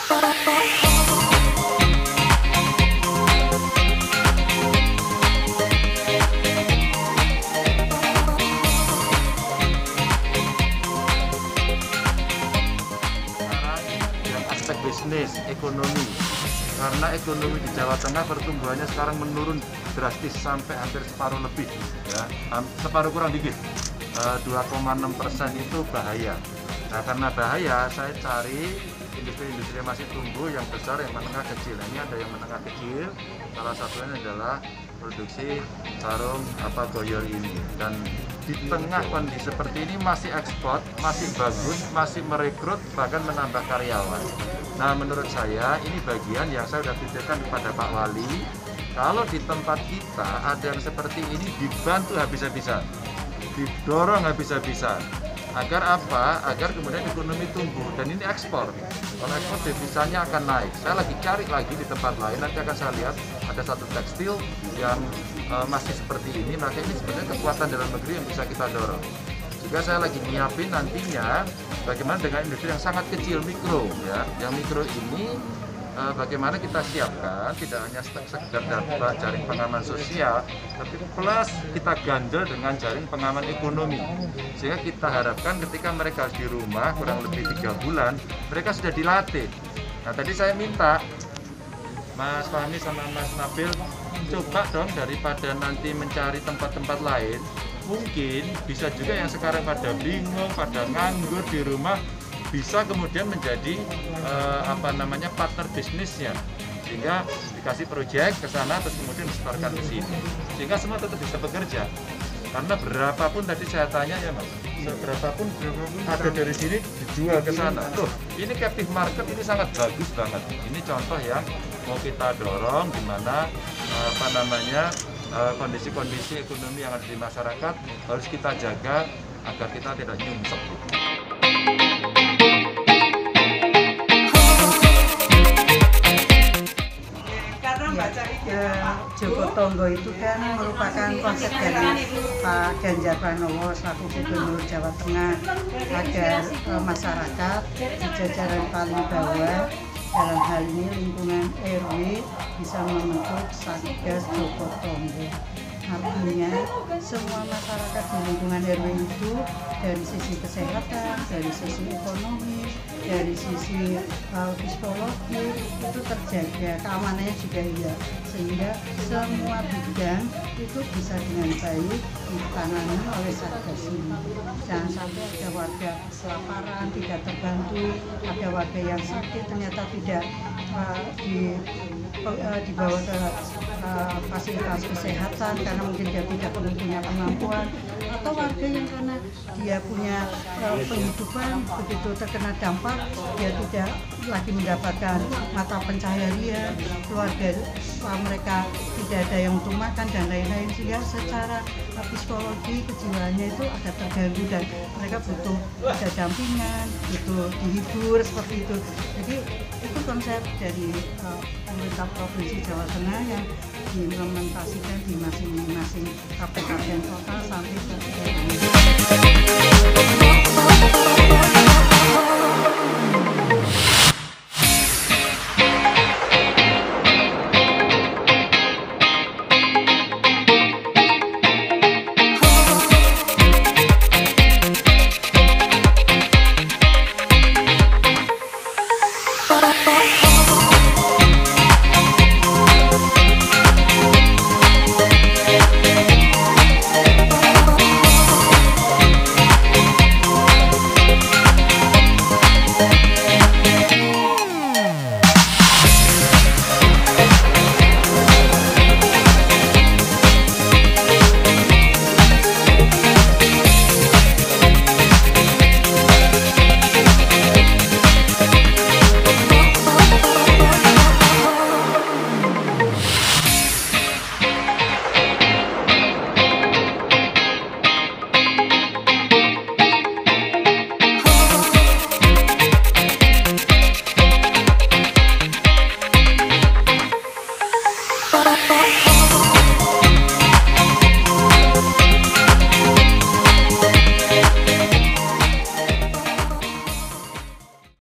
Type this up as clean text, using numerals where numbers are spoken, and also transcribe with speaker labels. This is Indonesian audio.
Speaker 1: Bisnis, ekonomi, karena ekonomi di Jawa Tengah pertumbuhannya sekarang menurun drastis sampai hampir separuh lebih, ya, separuh kurang dikit, 2,6% itu bahaya. Nah, karena bahaya, saya cari industri-industri yang masih tumbuh, yang besar, yang menengah kecil. Ini ada yang menengah kecil, salah satunya adalah produksi sarung boyor ini. Dan di tengah kondisi seperti ini masih ekspor, masih bagus, masih merekrut, bahkan menambah karyawan. Nah, menurut saya ini bagian yang saya sudah titipkan kepada Pak Wali. Kalau di tempat kita ada yang seperti ini dibantu habis-habisan, didorong habis-habisan. Agar apa? Agar kemudian ekonomi tumbuh dan ini ekspor. Kalau ekspor devisanya akan naik. Saya lagi cari lagi di tempat lain, nanti akan saya lihat ada satu tekstil yang masih seperti ini, maka ini sebenarnya kekuatan dalam negeri yang bisa kita dorong. Juga saya lagi nyiapin nantinya bagaimana dengan industri yang sangat kecil, mikro, ya. Yang mikro ini bagaimana kita siapkan tidak hanya sekedar dapat jaring pengaman sosial, tapi plus kita ganjel dengan jaring pengaman ekonomi. Sehingga kita harapkan ketika mereka di rumah kurang lebih 3 bulan, mereka sudah dilatih. Nah, tadi saya minta Mas Fahmi sama Mas Nabil, coba dong daripada nanti mencari tempat-tempat lain, mungkin bisa juga yang sekarang pada bingung, pada nganggur di rumah, bisa kemudian menjadi partner bisnisnya, sehingga dikasih proyek ke sana terus kemudian disebarkan ke sini, sehingga semua tetap bisa bekerja. Karena berapapun tadi saya tanya ya Mas, berapapun ada dari sini dijual ke sana. Tuh, ini captive market ini sangat bagus banget. Ini contoh yang mau kita dorong di mana kondisi-kondisi ekonomi yang ada di masyarakat harus kita jaga agar kita tidak nyungsep.
Speaker 2: Joko Tonggo itu kan merupakan konsep dari Pak Ganjar Pranowo selaku Gubernur Jawa Tengah agar masyarakat di jajaran paling bawah dalam hal ini lingkungan RW bisa membentuk Satgas Joko Tonggo. Artinya semua masyarakat di lingkungan RW itu dari sisi kesehatan, dari sisi ekonomi, dari sisi psikologi itu terjaga, keamanannya juga iya, sehingga semua bidang itu bisa dengan baik ditangani oleh Satgas ini. Jangan sampai ada warga kelaparan, tidak terbantu, ada warga yang sakit ternyata tidak dibawa ke fasilitas kesehatan karena mungkin dia tidak punya kemampuan, atau warga yang karena dia punya penghidupan begitu terkena dampak dia tidak lagi mendapatkan mata pencaharian, keluarga mereka tidak ada yang untuk makan dan lain-lain, sehingga secara psikologi kejiwaannya itu agak terganggu dan mereka butuh ada dampingan, butuh dihibur seperti itu. Jadi itu konsep dari pemerintah Provinsi Jawa Tengah yang diimplementasikan di masing-masing kabupaten kota sampai ke
Speaker 3: oh.